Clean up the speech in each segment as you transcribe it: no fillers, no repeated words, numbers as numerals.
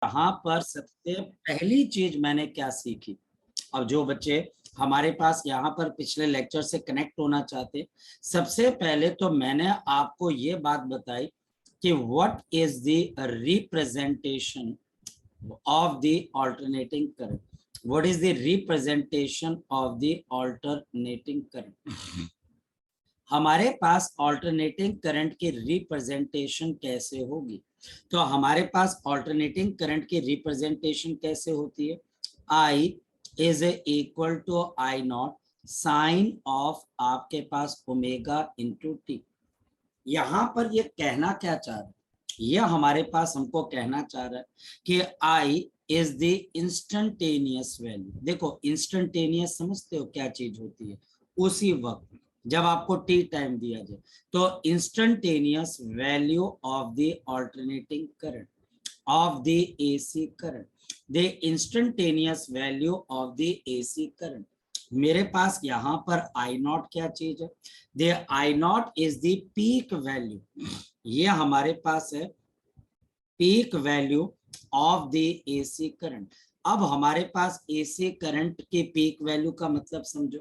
यहाँ पर सबसे पहली चीज मैंने क्या सीखी, अब जो बच्चे हमारे पास यहाँ पर पिछले लेक्चर से कनेक्ट होना चाहते, सबसे पहले तो मैंने आपको ये बात बताई कि what is the representation of the alternating current. What is the representation of the alternating current? हमारे पास ऑल्टरनेटिंग करंट की रिप्रेजेंटेशन कैसे होगी? तो हमारे पास ऑल्टरनेटिंग करंट की रिप्रेजेंटेशन कैसे होती है? I is equal to I naught sine of आपके पास ओमेगा इंटू टी। यहां पर ये कहना क्या चाह रहा है, ये हमारे पास हमको कहना चाह रहा है कि I is the instantaneous value. देखो इंस्टेंटेनियस समझते हो क्या चीज होती है? उसी वक्त जब आपको टी टाइम दिया जाए, तो instantaneous value of the alternating current of the AC current, the instantaneous value of the AC current. मेरे पास यहाँ पर आई नॉट क्या चीज है? The I not is the peak value, ये हमारे पास है peak value of the AC current. अब हमारे पास एसी करंट के पीक वैल्यू का मतलब समझो,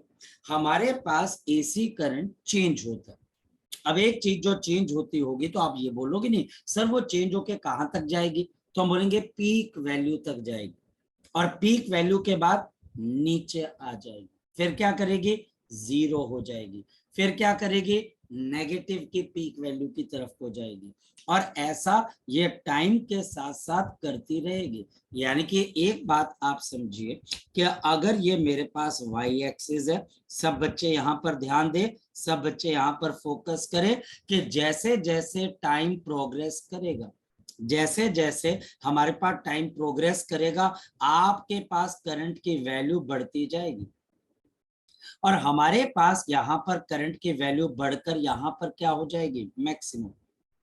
हमारे पास एसी करंट चेंज होता है। अब एक चीज जो चेंज होती होगी तो आप ये बोलोगे नहीं सर वो चेंज होके कहां तक जाएगी, तो हम बोलेंगे पीक वैल्यू तक जाएगी, और पीक वैल्यू के बाद नीचे आ जाएगी, फिर क्या करेगी? जीरो हो जाएगी, फिर क्या करेगी? नेगेटिव की पीक वैल्यू की तरफ हो जाएगी, और ऐसा ये टाइम के साथ साथ करती रहेगी। यानी कि एक बात आप समझिए कि अगर ये मेरे पास वाई एक्सिस है, सब बच्चे यहाँ पर ध्यान दें, सब बच्चे यहाँ पर फोकस करें कि जैसे जैसे टाइम प्रोग्रेस करेगा, जैसे जैसे हमारे पास टाइम प्रोग्रेस करेगा, आपके पास करंट की वैल्यू बढ़ती जाएगी, और हमारे पास यहाँ पर करंट की वैल्यू बढ़कर यहाँ पर क्या हो जाएगी? Maximum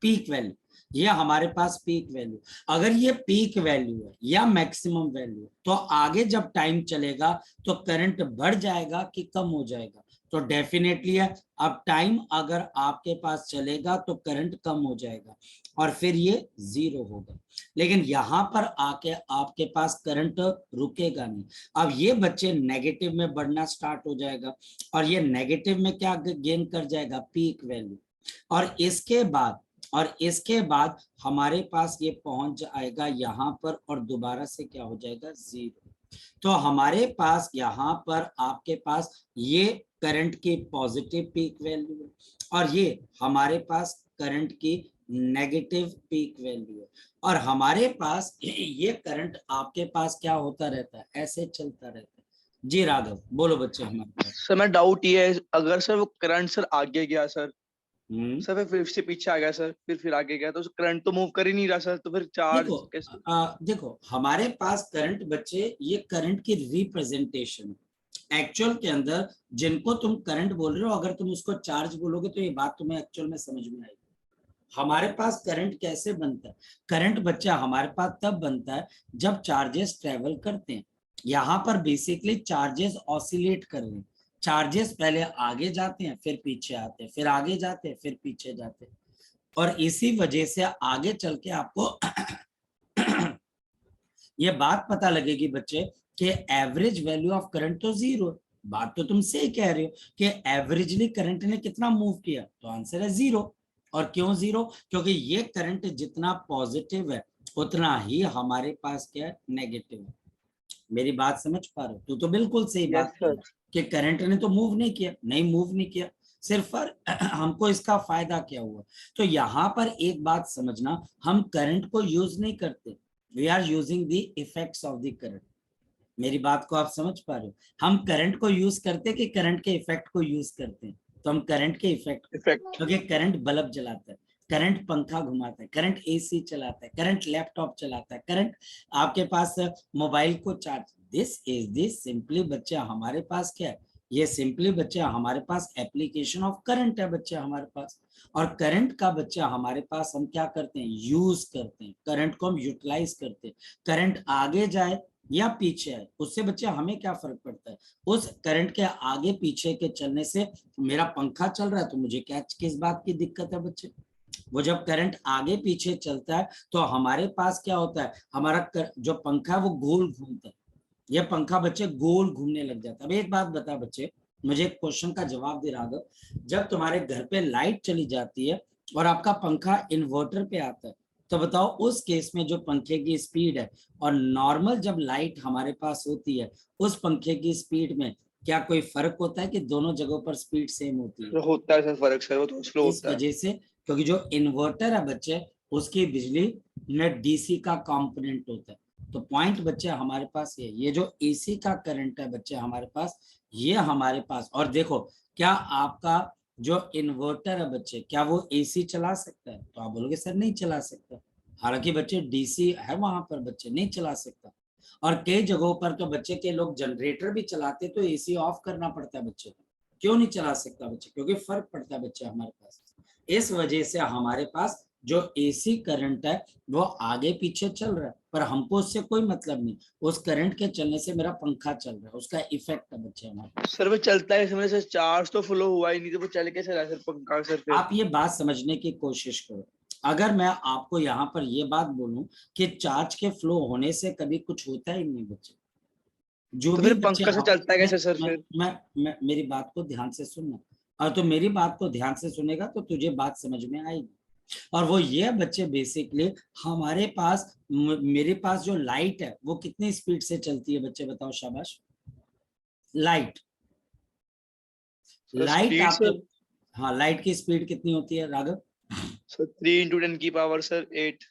peak value. ये हमारे पास पीक वैल्यू, अगर ये पीक वैल्यू है या मैक्सिमम वैल्यू, तो आगे जब टाइम चलेगा तो करंट बढ़ जाएगा कि कम हो जाएगा? तो डेफिनेटली है, अब टाइम अगर आपके पास चलेगा तो करंट कम हो जाएगा और फिर ये जीरो होगा, लेकिन यहाँ पर आके आपके पास करंट रुकेगा नहीं। अब ये बच्चे नेगेटिव में बढ़ना स्टार्ट हो जाएगा, और ये नेगेटिव में क्या गेन कर जाएगा? पीक वैल्यू, और इसके बाद हमारे पास ये पहुंच जाएगा यहाँ पर, और दोबारा से क्या हो जाएगा? जीरो। तो हमारे पास यहाँ पर आपके पास ये करंट की पॉजिटिव पीक वैल्यू है, और ये हमारे पास करंट की नेगेटिव पीक वैल्यू है, और हमारे पास ये करंट आपके पास क्या होता रहता है? ऐसे चलता रहता है। जी राघव बोलो बच्चे हमारे पास। सर मैं डाउट ये है, अगर सर वो करंट सर आगे गया सर, सर फिर से पीछे आ गया सर, फिर आगे गया, तो करंट तो मूव कर ही नहीं रहा सर, तो फिर चार्ज कैसे? देखो हमारे पास करंट बच्चे, ये करंट की रिप्रेजेंटेशन एक्चुअल के अंदर, जिनको तुम करंट बोल रहे हो, अगर तुम उसको चार्ज बोलोगे तो ये बात तुम्हें एक्चुअल में समझ में आएगी। हमारे पास करंट कैसे बनता है? करंट बच्चा हमारे पास तब बनता है जब चार्जेस ट्रेवल करते हैं। यहाँ पर बेसिकली चार्जेस ऑसिलेट कर रहे हैं, चार्जेस पहले आगे जाते हैं, फिर पीछे आते हैं, फिर आगे जाते हैं, फिर पीछे जाते हैं, और इसी वजह से आगे चल के आपको ये बात पता लगेगी बच्चे कि एवरेज वैल्यू ऑफ करंट तो जीरो। बात तो तुम सही कह रहे हो कि एवरेजली करंट ने कितना मूव किया, तो आंसर है जीरो। और क्यों जीरो? क्योंकि ये करंट जितना पॉजिटिव है उतना ही हमारे पास क्या है? नेगेटिव है। मेरी बात समझ पा रहे हो? तू तो बिल्कुल सही यस बात सर। कि करंट ने तो मूव नहीं किया, नहीं मूव नहीं किया, सिर्फ पर हमको इसका फायदा क्या हुआ? तो यहाँ पर एक बात समझना, हम करंट को यूज नहीं करते, we are using the effects of the current. मेरी बात को आप समझ पा रहे हो? हम करंट को यूज करते कि करंट के इफेक्ट को यूज करते हैं? तो हम करंट के इफेक्ट, क्योंकि करंट बल्ब जलाता है, करंट पंखा घुमाता है, करंट एसी चलाता है, करंट लैपटॉप चलाता है, करंट आपके पास मोबाइल को चार्ज। दिस सिंपली बच्चे हमारे पास क्या है? ये सिंपली बच्चे हमारे पास एप्लीकेशन ऑफ करंट है बच्चे हमारे पास, और करंट का बच्चा हमारे पास हम क्या करते हैं? यूज करते हैं, करंट को हम यूटिलाइज करते हैं। करंट आगे जाए या पीछे है, उससे बच्चे हमें क्या फर्क पड़ता है? उस करंट के आगे पीछे के चलने से मेरा पंखा चल रहा है तो मुझे क्या, किस बात की दिक्कत है बच्चे? वो जब करंट आगे पीछे चलता है तो हमारे पास क्या होता है, हमारा जो पंखा है वो गोल घूमता है। ये पंखा बच्चे गोल घूमने लग जाता है। अब एक बात बता बच्चे, मुझे एक क्वेश्चन का जवाब दे रहा दो, जब तुम्हारे घर पे लाइट चली जाती है और आपका पंखा इन्वर्टर पे आता है, तो बताओ उस केस में जो पंखे की स्पीड है और नॉर्मल जब लाइट हमारे पास होती है उस पंखे की स्पीड में क्या कोई फर्क होता है कि दोनों जगहों पर स्पीड सेम होती है? होता है सर फर्क सर, वो तो स्लो इस होता है। वजह से, क्योंकि जो इन्वर्टर है बच्चे उसकी बिजली में डीसी का कंपोनेंट होता है। तो पॉइंट बच्चे हमारे पास ये जो एसी का करंट है बच्चे हमारे पास, ये हमारे पास, और देखो क्या आपका जो इन्वर्टर है बच्चे क्या वो एसी चला सकता है? तो आप बोलोगे सर नहीं चला सकता। हालांकि बच्चे डीसी है वहां पर बच्चे नहीं चला सकता, और कई जगहों पर तो बच्चे के लोग जनरेटर भी चलाते तो एसी ऑफ करना पड़ता है बच्चे को। क्यों नहीं चला सकता बच्चे? क्योंकि फर्क पड़ता है बच्चे हमारे पास। इस वजह से हमारे पास जो एसी करंट है वो आगे पीछे चल रहा है, पर हमको उससे कोई मतलब नहीं, उस करंट के चलने से मेरा पंखा चल रहा है, उसका इफेक्ट है बच्चे हमारे। सर वो चलता है समय से चार्ज तो फ्लो हुआ ही नहीं, तो वो चल कैसे रहा है सर पंखा सर फिर? आप ये बात समझने की कोशिश करो, अगर मैं आपको यहाँ पर ये बात बोलूं कि चार्ज के फ्लो होने से कभी कुछ होता ही नहीं बच्चे, जो तो भी फिर बच्चे पंखा से चलता है कैसे सर फिर? मेरी बात को ध्यान से सुनना, और तो मेरी बात को ध्यान से सुनेगा तो तुझे बात समझ में आएगी। और वो ये बच्चे बेसिकली हमारे पास मेरे पास जो लाइट है वो कितनी स्पीड से चलती है बच्चे बताओ शाबाश? लाइट, सर लाइट स्पीड आपके, सर, हाँ लाइट की स्पीड कितनी होती है राघव? सर 3 × 10⁻⁷ सर 8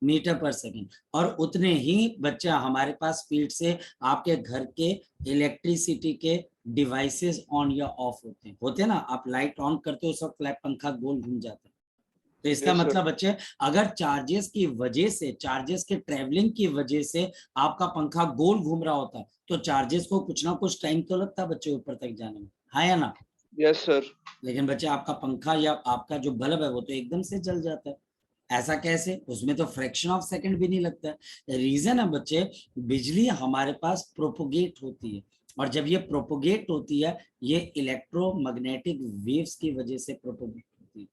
मीटर पर सेकंड। और उतने ही बच्चा हमारे पास स्पीड से आपके घर के इलेक्ट्रिसिटी के डिवाइसेस ऑन या ऑफ होते हैं ना, आप लाइट ऑन करते हो उस वक्त पंखा गोल घूम जाता है। तो इसका यस सर। मतलब बच्चे अगर चार्जेस की वजह से, चार्जेस के ट्रेवलिंग की वजह से आपका पंखा गोल घूम रहा होता है तो चार्जेस को कुछ ना कुछ टाइम तो लगता है बच्चे ऊपर तक जाने में, हाँ या ना? Yes sir. लेकिन बच्चे आपका पंखा या आपका जो बल्ब है वो तो एकदम से जल जाता है। ऐसा कैसे? उसमें तो फ्रैक्शन ऑफ सेकंड भी नहीं लगता है। रीजन है बच्चे, बिजली हमारे पास प्रोपोगेट होती है, और जब ये प्रोपोगेट होती है ये इलेक्ट्रोमैग्नेटिक वेव्स की वजह से प्रोपोगेट होती है।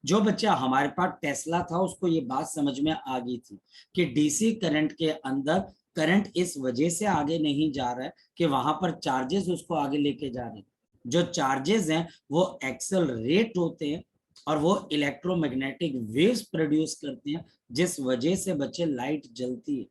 जो बच्चा हमारे पास टेस्ला था उसको ये बात समझ में आ गई थी कि डीसी करंट के अंदर करंट इस वजह से आगे नहीं जा रहा है कि वहां पर चार्जेस उसको आगे लेके जा रहे हैं। जो चार्जेस हैं वो एक्सेलरेट होते हैं और वो इलेक्ट्रोमैग्नेटिक वेव्स प्रोड्यूस करते हैं, जिस वजह से बच्चे लाइट जलती है।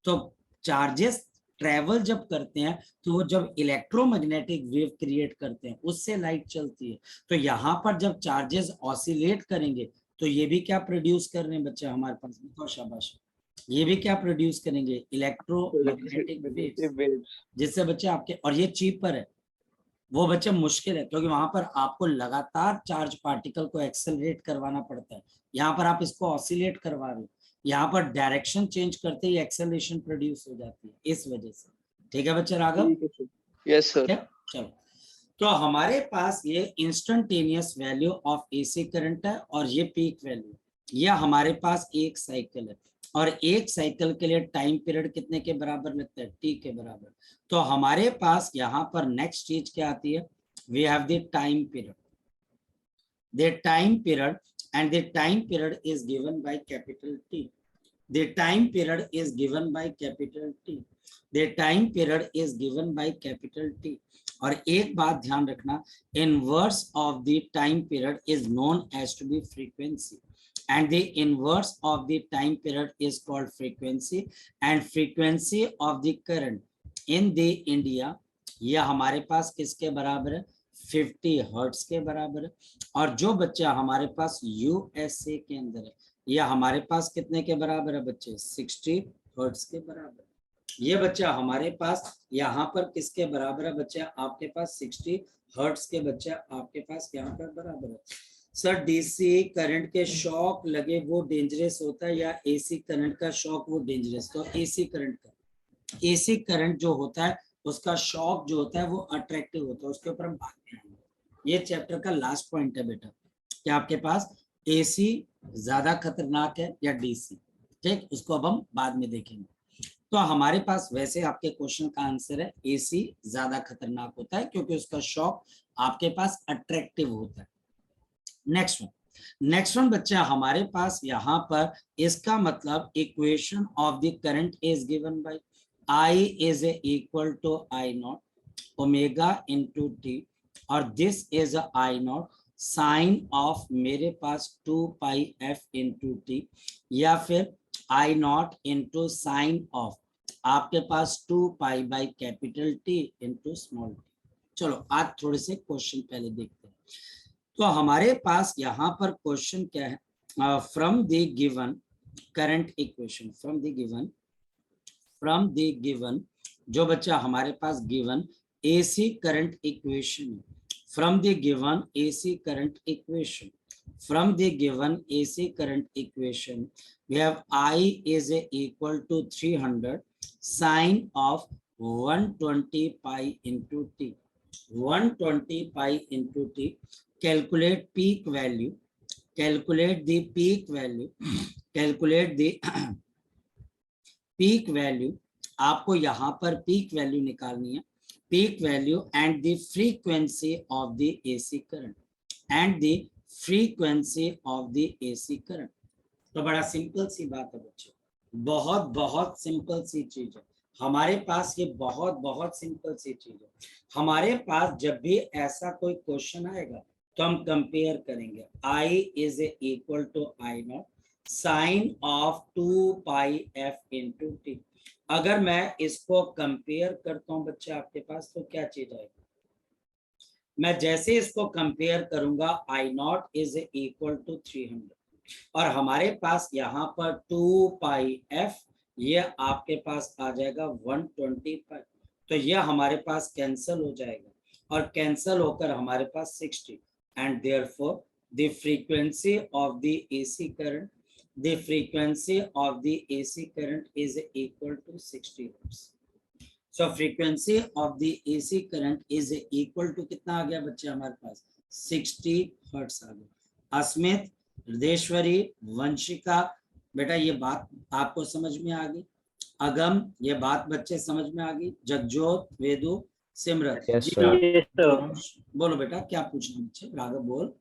तो चार्जेस ट्रेवल जब करते हैं तो वो जब इलेक्ट्रोमैग्नेटिक वेव क्रिएट करते हैं उससे लाइट चलती है। तो यहाँ पर जब चार्जेस ऑसिलेट करेंगे तो ये भी क्या प्रोड्यूस कर रहे हैं बच्चे हमारे पास, बताओ शाबाश, ये भी क्या प्रोड्यूस करेंगे? Electromagnetic waves, waves. जिससे बच्चे आपके, और ये चीपर है, वो बच्चे मुश्किल है क्योंकि वहां पर आपको लगातार चार्ज पार्टिकल को एक्सेलरेट करवाना पड़ता है। यहाँ पर आप इसको ऑसिलेट करवा रहे हो, यहाँ पर डायरेक्शन चेंज करते ही एक्सेलरेशन प्रोड्यूस हो जाती है इस वजह से। ठीक है बच्चे राघव? ठीक है सर। Yes sir. चलो, तो हमारे पास ये instantaneous value of AC current है और ये पीक वैल्यू, ये हमारे पास एक साइकिल है, और एक साइकिल के लिए टाइम पीरियड कितने के बराबर लगता है? टी के बराबर। तो हमारे पास यहाँ पर नेक्स्ट चीज क्या आती है? We have the time period, the time period, and the time period is given by capital T. The time period is given by capital T. The time period is given by capital T. और एक बात ध्यान रखना, inverse of the time period is known as to be frequency, and the inverse of the time period is called frequency, and frequency of the current in the India ये हमारे पास किसके बराबर है? 50 हर्ट्ज के बराबर है। और जो बच्चा हमारे पास यूएसए के अंदर है ये हमारे पास कितने के बराबर है बच्चे? 60 हर्ट्ज के बराबर। ये बच्चा हमारे पास यहाँ पर किसके बराबर है बच्चा? आपके पास 60 हर्ट्ज के बच्चा आपके पास यहाँ पर बराबर है। सर डीसी करंट के शॉक लगे वो डेंजरस होता है या एसी करंट का शॉक वो डेंजरस? तो एसी करंट का, एसी करंट जो होता है उसका शॉक जो होता है वो अट्रैक्टिव होता है, उसके ऊपर हम बात करेंगे। ये चैप्टर का लास्ट पॉइंट है बेटा कि आपके पास एसी ज्यादा खतरनाक है या डीसी, ठीक, उसको अब हम बाद में देखेंगे। तो हमारे पास वैसे आपके क्वेश्चन का आंसर है एसी ज्यादा खतरनाक होता है क्योंकि उसका शॉक आपके पास अट्रैक्टिव होता है। नेक्स्ट वन, नेक्स्ट वन बच्चा हमारे पास यहाँ पर इसका मतलब equation of the current is given by I is equal to I naught omega into t और this is I naught sine of मेरे पास 2 पाई f इंटू टी या फिर I naught into sine of आपके पास 2 pi by capital T into small t. चलो आज थोड़े से क्वेश्चन पहले देखते हैं। तो हमारे पास यहाँ पर क्वेश्चन क्या है, from the given current equation, from the given जो बच्चा हमारे पास given AC current equation, from the given AC current equation, from the given AC current equation we have I is equal to 300 sine of 120 pi into t, 120 pi into t. Calculate peak value, calculate the peak value, calculate the peak value. आपको यहाँ पर peak value निकालनी है, peak value and the frequency of the AC current, and the frequency of the AC current. तो बड़ा simple सी बात है बच्चों, बहुत बहुत सिंपल सी चीज है हमारे पास, ये बहुत बहुत सिंपल सी चीज है। हमारे पास जब भी ऐसा कोई क्वेश्चन आएगा तो हम कंपेयर करेंगे I is equal to I naught sine of 2 pi f into T. अगर मैं इसको कंपेयर करता हूं बच्चे आपके पास तो क्या चीज आएगी, मैं जैसे इसको कंपेयर करूंगा I naught is equal to 300 और हमारे पास यहाँ पर 2 पाई f, ये आपके पास आ जाएगा 120 पाई, तो ये हमारे पास कैंसल हो जाएगा और कैंसल होकर हमारे पास 60 and therefore the frequency of the AC current, the frequency of the AC current is equal to 60 hertz. So frequency of the AC current is equal to कितना आ गया बच्चे हमारे पास 60 hertz आ गया। अस्मित, हृदेश्वरी, वंशिका, बेटा ये बात आपको समझ में आ गई? अगम, ये बात बच्चे समझ में आ गई? जगजोत, वेदु, सिमरत, Yes, जी sir. बोलो बेटा क्या पूछना बच्चे, राघव बोल।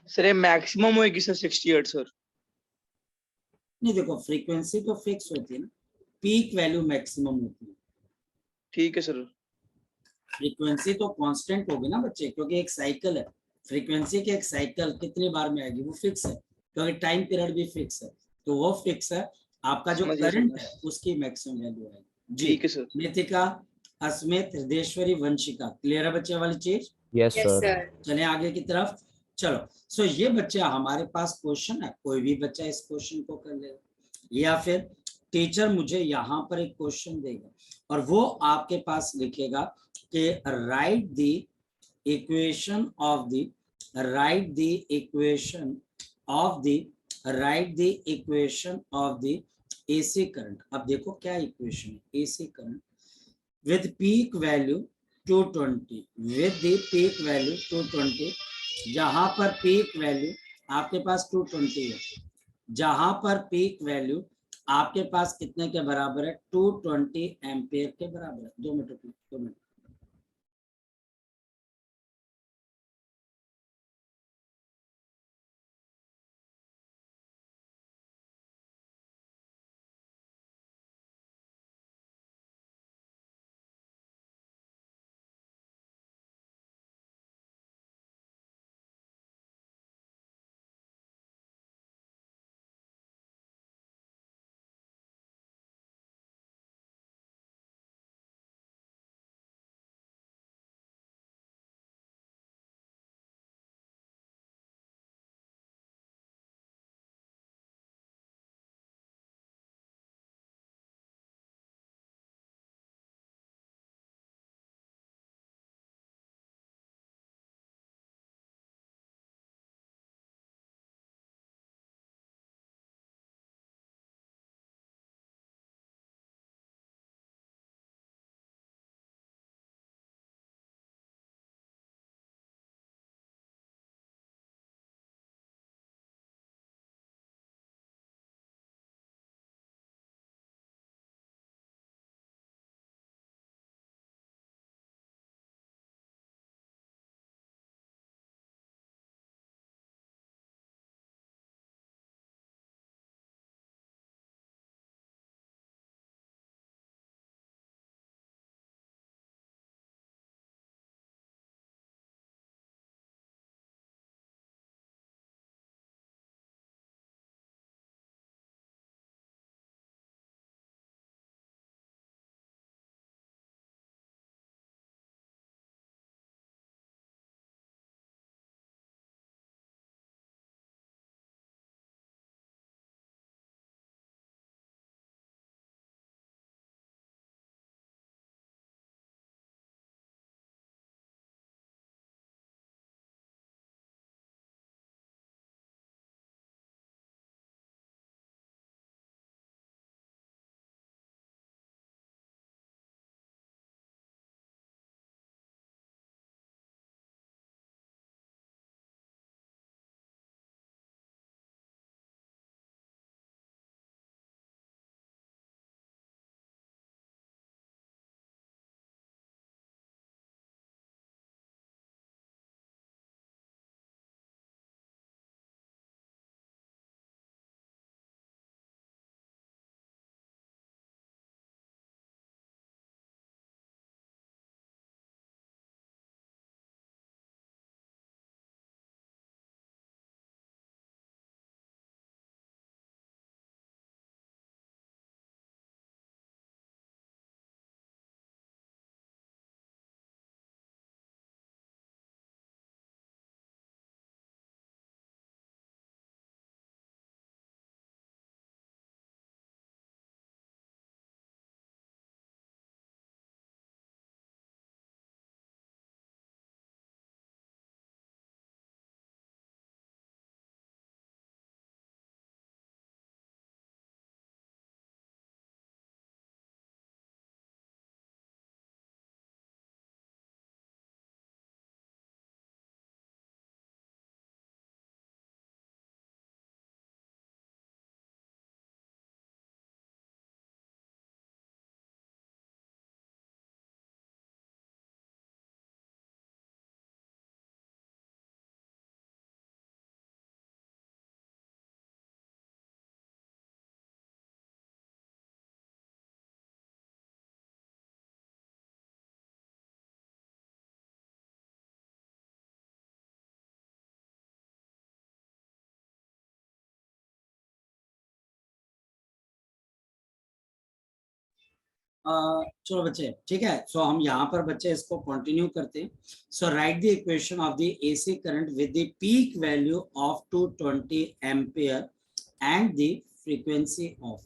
सर ये मैक्सिमम होएगी सर 60 हर्ट्ज सर? नहीं देखो फ्रीक्वेंसी तो फिक्स होती है ना, पीक वैल्यू मैक्सिमम होती है। ठीक है सर। फ्रीक्वेंसी तो कांस्टेंट होगी ना बच्चे, क्योंकि एक साइकिल है, फ्रीक्वेंसी के एक साइकिल कितनी बार में आएगी वो फिक्स है, क्योंकि टाइम पीरियड भी फिक्स है, तो वो फिक्स है। आपका जो करंट है उसकी मैक्सिमम वैल्यू आएगी। जी ठीक है सर। नितिका, अस्मित, हृदेश्वरी, वंशिका, क्लियर है बच्चे वाली चीज? Yes, sir. चले आगे की तरफ। चलो सो ये बच्चे हमारे पास क्वेश्चन है, कोई भी बच्चा इस क्वेश्चन को कर लेगा, या फिर टीचर मुझे यहाँ पर एक क्वेश्चन देगा और वो आपके पास लिखेगा कि right the equation of the, right the equation of the, right the equation of the AC current. अब देखो क्या इक्वेशन है, AC current with peak value 220, with the peak value 220, जहां पर पीक वैल्यू आपके पास 220 है, जहां पर पीक वैल्यू आपके पास कितने के बराबर है, 220 एम्पियर के बराबर है। 2 मिनट, 2 मिनट। चलो बच्चे ठीक है, सो हम यहाँ पर बच्चे इसको कंटिन्यू करते हैं। So write the equation of the AC current with the peak value of 220 ampere and the frequency of,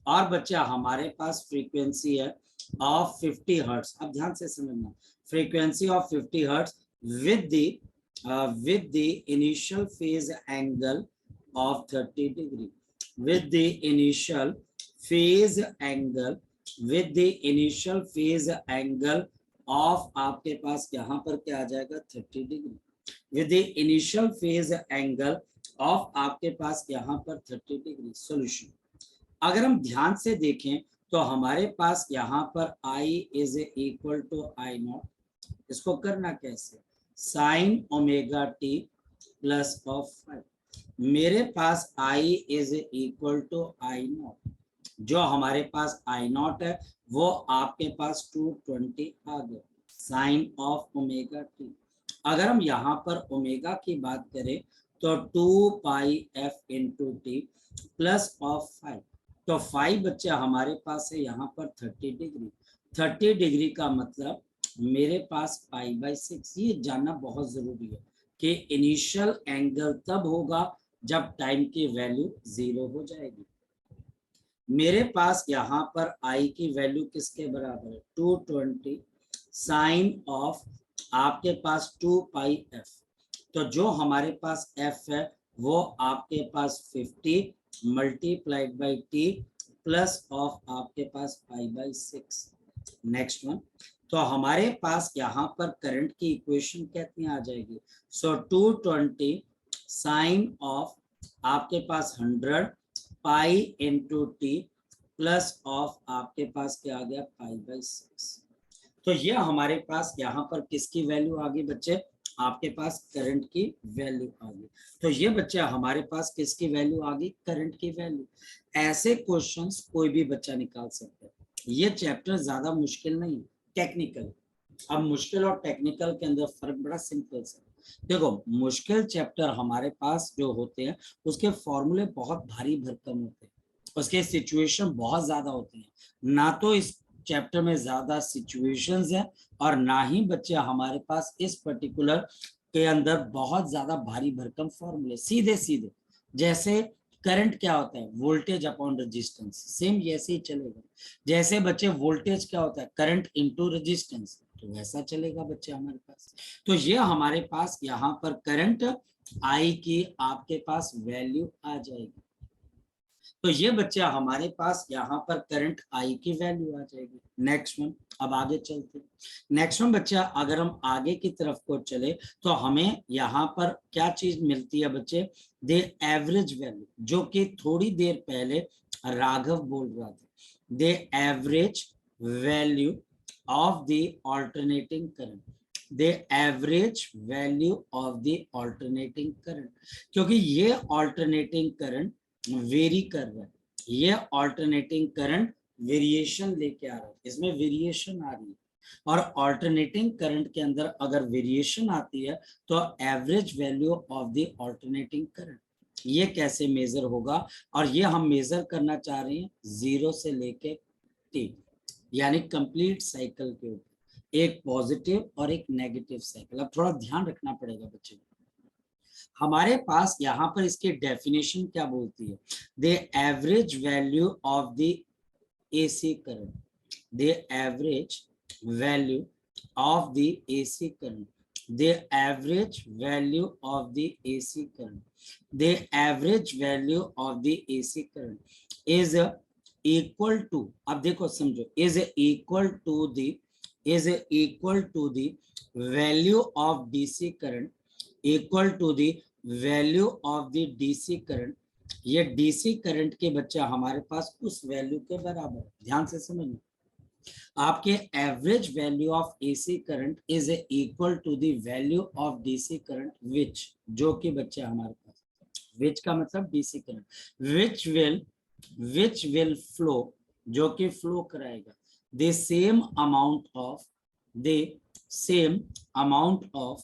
और बच्चा हमारे पास फ्रीक्वेंसी है ऑफ 50 हर्ट्ज। अब ध्यान से समझना, frequency of 50 hertz with the initial phase angle of 30 degree, with the initial phase angle of आपके पास यहाँ पर क्या आ जाएगा 30 degree, with the initial phase angle of आपके पास यहाँ पर 30 डिग्री। सॉल्यूशन अगर हम ध्यान से देखें तो हमारे पास यहाँ पर I is equal to I naught. इसको करना कैसे, sine omega T plus of 5। मेरे पास I is equal to I naught, जो हमारे पास आई नॉट है वो आपके पास 220 आ गया साइन ऑफ ओमेगा टी। अगर हम यहाँ पर ओमेगा की बात करें तो 2 pi f into t plus of 5, तो 5 बच्चे हमारे पास है यहाँ पर 30 डिग्री। 30 डिग्री का मतलब मेरे पास पाई बाई 6। ये जानना बहुत जरूरी है कि इनिशियल एंगल तब होगा जब टाइम की वैल्यू 0 हो जाएगी। मेरे पास यहाँ पर आई की वैल्यू किसके बराबर है 220 साइन ऑफ आपके पास 2 पाई एफ, तो जो हमारे पास एफ है वो आपके पास 50 multiplied by T plus of आपके पास पाई बाई 6। नेक्स्ट वन, तो हमारे पास यहाँ पर करंट की इक्वेशन कितनी आ जाएगी, सो 220 साइन ऑफ आपके पास 100 pi into t plus of आपके पास क्या आ गया पाई बाई 6। तो ये हमारे पास यहाँ पर किसकी वैल्यू आ गई बच्चे, आपके पास करंट की वैल्यू आ गई। तो ये बच्चा हमारे पास किसकी वैल्यू आ गई, करंट की वैल्यू। ऐसे क्वेश्चंस कोई भी बच्चा निकाल सकता है। ये चैप्टर ज्यादा मुश्किल नहीं, टेक्निकल। अब मुश्किल और टेक्निकल के अंदर फर्क बड़ा सिंपल है। देखो मुश्किल चैप्टर हमारे पास जो होते हैं उसके फॉर्मूले बहुत भारी भरकम होते हैं, उसके सिचुएशन बहुत ज्यादा होते हैं। ना तो इस चैप्टर में ज्यादा सिचुएशंस है और ना ही बच्चे हमारे पास इस पर्टिकुलर के अंदर बहुत ज्यादा भारी भरकम फॉर्मूले। सीधे सीधे जैसे करंट क्या होता है वोल्टेज अपॉन रेजिस्टेंस, सेम ऐसे ही चलेगा। जैसे बच्चे वोल्टेज क्या होता है करंट इनटू रेजिस्टेंस, तो वैसा चलेगा बच्चे हमारे पास। तो ये हमारे पास यहाँ पर करंट आई की आपके पास वैल्यू आ जाएगी। तो ये बच्चे हमारे पास यहाँ पर करंट आई की वैल्यू आ जाएगी। नेक्स्ट वन, अब आगे चलते। नेक्स्ट वन बच्चा अगर हम आगे की तरफ को चले तो हमें यहाँ पर क्या चीज मिलती है बच्चे, दे एवरेज वैल्यू, जो कि थोड़ी देर पहले राघव बोल रहा था। The average value of the alternating current, the average value of the alternating current, क्योंकि ये alternating current वेरी कर रहा है, ये ऑल्टरनेटिंग करंट वेरिएशन लेके आ रहा है, इसमें वेरिएशन आ रही है। और ऑल्टरनेटिंग करंट के अंदर अगर वेरिएशन आती है तो average value of the alternating current ये कैसे मेजर होगा, और ये हम मेजर करना चाह रहे हैं 0 से लेके t, यानी कंप्लीट साइकिल के ऊपर, एक पॉजिटिव और एक नेगेटिव साइकिल। अब थोड़ा ध्यान रखना पड़ेगा बच्चे, हमारे पास यहाँ पर इसकी डेफिनेशन क्या बोलती है, the average value of the AC current, the average value of the AC current, the average value of the AC current, the average value of the AC current is equal to, अब देखो समझो, is equal to the value of DC current equal to the value of the DC current. ये DC current के बच्चा हमारे पास उस value के बराबर है। ध्यान से समझना, आपके average value of AC current is equal to the value of DC current which, जो कि बच्चे हमारे पास, विच का मतलब डीसी करंट, विच विल फ्लो, जो कि फ्लो कराएगा the same amount of the same amount of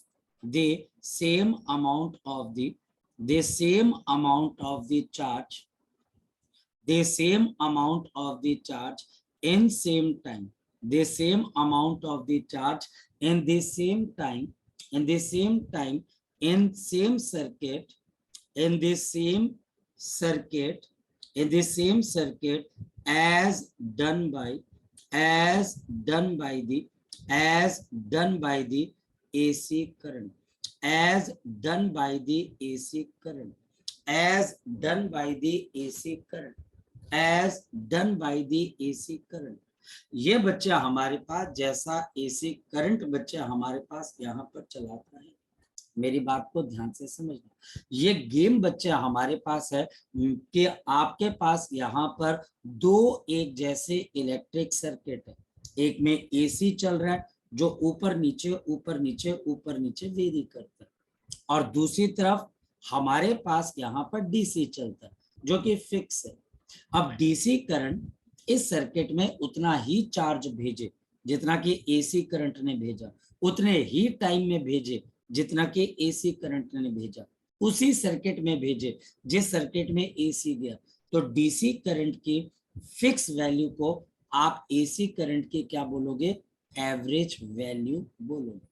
the charge in same time, the same amount of the charge in the same time, in the same time, in same circuit, in the same circuit, in the same circuit as done by the AC current, as done by the AC current, as done by the AC current, as done by the AC current। ये बच्चा हमारे पास जैसा AC current बच्चा हमारे पास यहाँ पर चलाता है, मेरी बात को ध्यान से समझना। ये गेम बच्चा हमारे पास है कि आपके पास यहाँ पर दो एक जैसे इलेक्ट्रिक सर्किट है, एक में AC चल रहा है जो ऊपर नीचे ऊपर नीचे ऊपर नीचे वेरी करता है, और दूसरी तरफ हमारे पास यहाँ पर DC चलता है जो कि फिक्स है। अब DC करंट इस सर्किट में उतना ही चार्ज भेजे जितना कि AC करंट ने भेजा, उतने ही टाइम में भेजे जितना कि AC करंट ने भेजा, उसी सर्किट में भेजे जिस सर्किट में AC गया। तो DC करंट की फिक्स वैल्यू को आप AC करंट की क्या बोलोगे, एवरेज वैल्यू बोलोगे।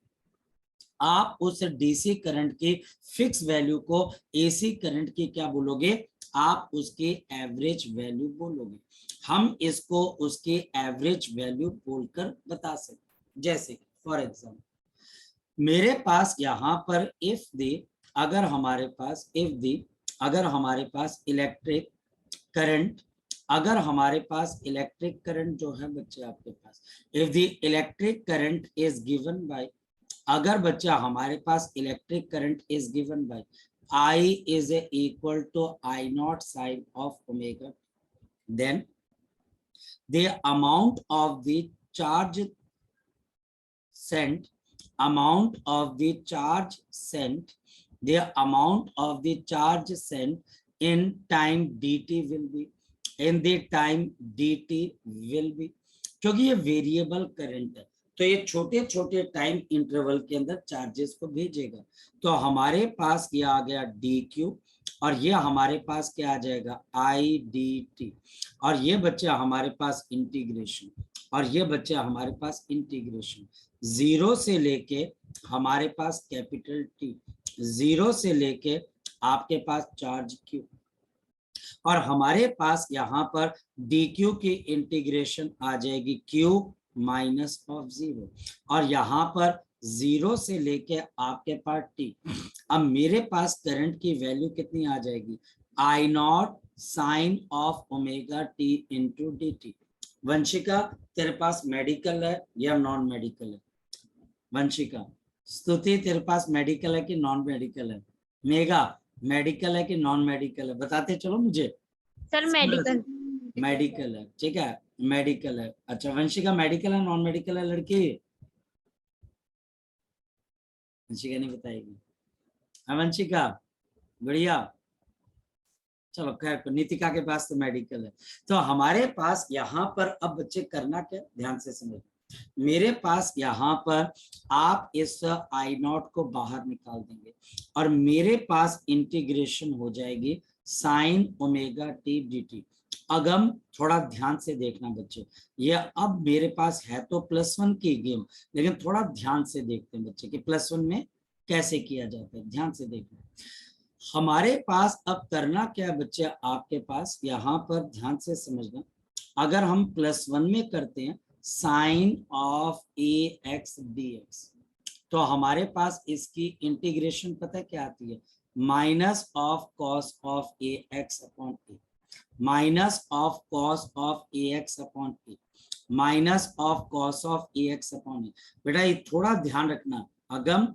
आप उस DC करंट की फिक्स वैल्यू को AC करंट की क्या बोलोगे, आप उसके एवरेज वैल्यू बोलोगे। हम इसको उसके एवरेज वैल्यू बोलकर बता सकते। जैसे फॉर एग्जाम्पल मेरे पास यहाँ पर इफ दी, अगर हमारे पास इलेक्ट्रिक करंट, अगर हमारे पास इलेक्ट्रिक करंट जो है बच्चे आपके पास, if the electric current is given by, अगर बच्चा हमारे पास electric current is given by I is equal to I naught sine of omega, then the amount of the charge sent, amount of the charge sent, the amount of the charge sent in time dt will be, in the time dt will be, क्योंकि ये variable current है तो ये छोटे छोटे time interval के अंदर charges को भेजेगा। तो हमारे पास ये आ गया dq और ये हमारे पास क्या आ जाएगा I dt, और ये बच्चा हमारे पास इंटीग्रेशन, और ये बच्चा हमारे पास इंटीग्रेशन जीरो से लेके हमारे पास कैपिटल T, जीरो से लेके आपके पास चार्ज Q, और हमारे पास यहाँ पर dq की इंटीग्रेशन आ जाएगी Q माइनस ऑफ जीरो, और यहाँ पर जीरो से लेके आपके पास T। अब मेरे पास करंट की वैल्यू कितनी आ जाएगी, I naught sine of omega T into dt। Vanshika तेरे पास मेडिकल है या नॉन मेडिकल है, वंशिका, स्तुति तेरे पास मेडिकल है कि नॉन मेडिकल है, मेगा मेडिकल है कि नॉन मेडिकल है, बताते चलो मुझे। सर मेडिकल, मेडिकल है, ठीक है मेडिकल है। अच्छा वंशिका मेडिकल है नॉन मेडिकल है लड़की, वंशिका नहीं बताएगी। हाँ वंशिका बढ़िया, चलो खैर नितिका के पास तो मेडिकल है। तो हमारे पास यहाँ पर अब बच्चे करना क्या, ध्यान से समझ, मेरे पास यहाँ पर आप इस I नॉट को बाहर निकाल देंगे और मेरे पास इंटीग्रेशन हो जाएगी साइन ओमेगा T dt। अगम थोड़ा ध्यान से देखना बच्चे, ये अब मेरे पास है तो +1 की गेम, लेकिन थोड़ा ध्यान से देखते हैं बच्चे कि +1 में कैसे किया जाता है, ध्यान से देखना। हमारे पास अब करना क्या है बच्चे, आपके पास यहाँ पर ध्यान से समझना, अगर हम +1 में करते हैं साइन ऑफ ax dx, तो हमारे पास इसकी इंटीग्रेशन पता है क्या आती है, minus of cos of ax upon a, minus of cos of ax upon a, minus of cos of ax upon a। बेटा ये थोड़ा ध्यान रखना, अगम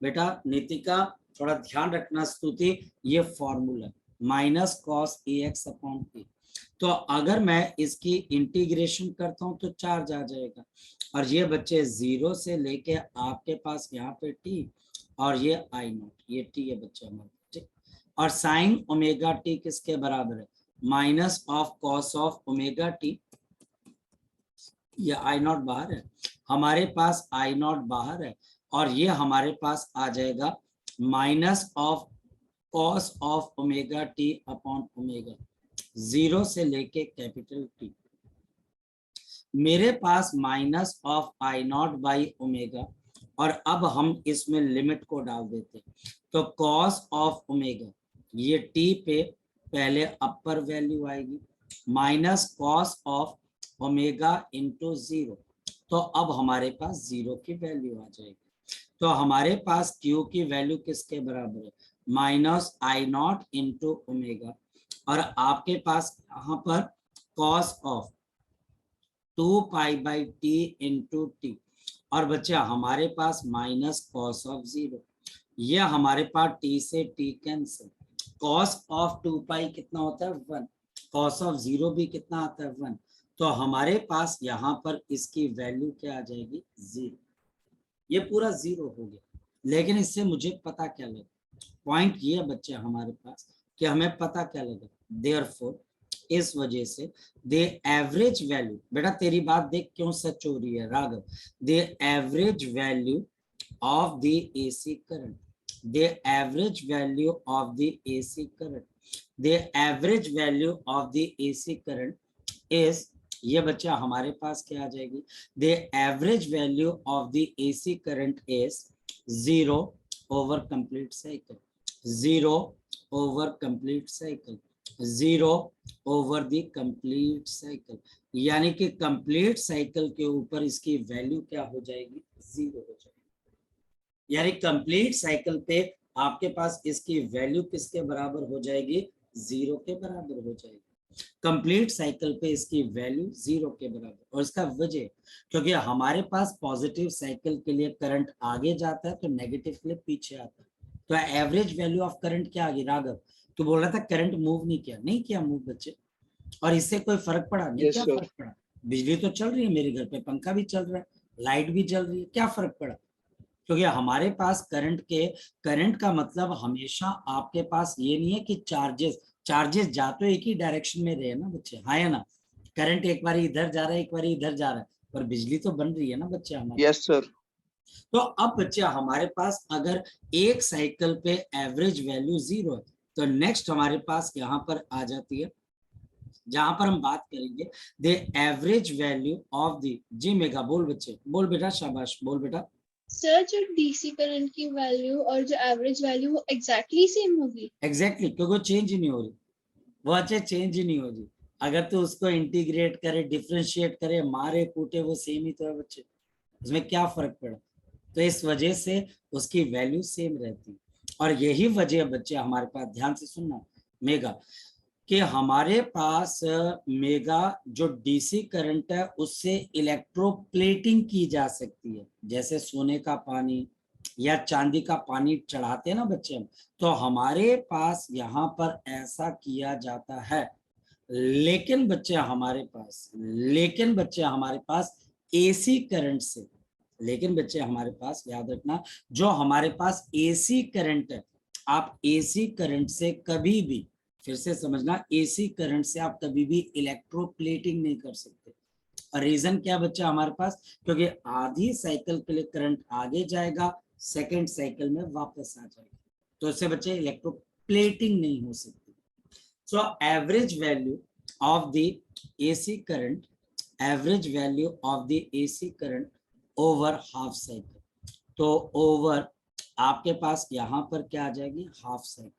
बेटा नितिका थोड़ा ध्यान रखना, स्तुति ये formula minus cos ax upon a। तो अगर मैं इसकी इंटीग्रेशन करता हूं तो चार्ज आ जाएगा, और ये बच्चे जीरो से लेके आपके पास यहाँ पे T और ये I नॉट, ये T है बच्चे हमारे, ठीक। और साइन ओमेगा T किसके बराबर है, minus of cos of omega T, ये I नॉट बाहर है, हमारे पास I नॉट बाहर है, और ये हमारे पास आ जाएगा minus of cos of omega T upon omega, zero से लेके कैपिटल T। मेरे पास minus of I naught by omega, और अब हम इसमें लिमिट को डाल देते हैं, तो कॉस ऑफ ओमेगा, ये टी पे पहले अपर वैल्यू आएगी, minus cos of omega into 0, तो अब हमारे पास 0 की वैल्यू आ जाएगी। तो हमारे पास Q की वैल्यू किसके बराबर है, minus I naught into omega, और आपके पास यहाँ पर cos of 2 pi by T into t, और बच्चा हमारे पास माइनस कॉस ऑफ 0, ये हमारे पास टी से टी कैंसिल, कॉस ऑफ 2 पाई कितना होता है 1, कॉस ऑफ 0 भी कितना आता है 1, तो हमारे पास यहाँ पर इसकी वैल्यू क्या आ जाएगी 0, ये पूरा 0 हो गया। लेकिन इससे मुझे पता क्या लगा, पॉइंट ये बच्चे हमारे पास कि हमें पता क्या लगा, देयरफॉर इस वजह से दे एवरेज वैल्यू, बेटा तेरी बात देख क्यों सच हो रही है Raghav, the average value of the AC current, the average value of the AC current, the average value of the AC current is, ये बच्चा हमारे पास क्या आ जाएगी, the average value of the AC current is 0 over complete cycle, 0 over complete cycle, 0 over the complete cycle, यानी कि complete cycle के ऊपर इसकी वैल्यू क्या हो जाएगी 0 हो जाएगी, यानी कंप्लीट साइकिल पे आपके पास इसकी वैल्यू किसके बराबर हो जाएगी 0 के बराबर हो जाएगी, कंप्लीट साइकिल पे इसकी वैल्यू 0 के बराबर, और इसका वजह क्योंकि हमारे पास पॉजिटिव साइकिल के लिए करंट आगे जाता है तो नेगेटिव के लिए पीछे आता है, तो एवरेज वैल्यू ऑफ करंट क्या आ गई राघव, तो बोल रहा था करंट मूव नहीं किया मूव बच्चे, और इससे कोई फर्क पड़ा नहीं, क्या फर्क पड़ा, बिजली तो चल रही है मेरे घर पे, पंखा भी चल रहा है, लाइट भी चल रही है, क्या फर्क पड़ा, क्योंकि हमारे पास करंट का मतलब हमेशा आपके पास ये नहीं है कि चार्जेस जा तो एक ही डायरेक्शन में रहे ना बच्चे, हाँ या ना, करंट एक बार इधर जा रहा है एक बार इधर जा रहा है, पर बिजली तो बन रही है ना बच्चे हमारे। Yes sir. तो अब बच्चे हमारे पास अगर एक साइकिल पे एवरेज वैल्यू 0 है, तो नेक्स्ट हमारे पास यहाँ पर आ जाती है, जहां पर हम बात करेंगे the average value of the, जी मेगा बोल बच्चे, बोल बेटा शाबाश बोल बेटा। सर जो डीसी करंट की वैल्यू और जो एवरेज वैल्यू वो एग्जैक्टली सेम होगी, एग्जैक्टली क्योंकि वो चेंज ही नहीं हो रही, वो अच्छे चेंज ही नहीं हो रही, अगर तू उसको इंटीग्रेट करे डिफ्रेंशिएट करे मारे कूटे वो सेम ही तो है बच्चे, उसमें क्या फर्क पड़ा, तो इस वजह से उसकी वैल्यू सेम रहती, और यही वजह बच्चे हमारे पास, ध्यान से सुनना मेगा, कि हमारे पास मेगा जो डीसी करंट है उससे इलेक्ट्रोप्लेटिंग की जा सकती है, जैसे सोने का पानी या चांदी का पानी चढ़ाते हैं ना बच्चे हम, तो हमारे पास यहाँ पर ऐसा किया जाता है, लेकिन बच्चे हमारे पास एसी करंट से, लेकिन बच्चे हमारे पास याद रखना जो हमारे पास एसी करंट है, आप एसी करंट से कभी भी, फिर से समझना, एसी करंट से आप कभी भी इलेक्ट्रोप्लेटिंग नहीं कर सकते, और रीजन क्या बच्चा हमारे पास, क्योंकि आधी साइकिल के लिए करंट आगे जाएगा सेकेंड साइकिल में वापस आ जाएगा, तो इससे बच्चे इलेक्ट्रोप्लेटिंग नहीं हो सकती। So average value of the AC current, average value of the AC current over half cycle, तो ओवर आपके पास यहाँ पर क्या आ जाएगी half cycle,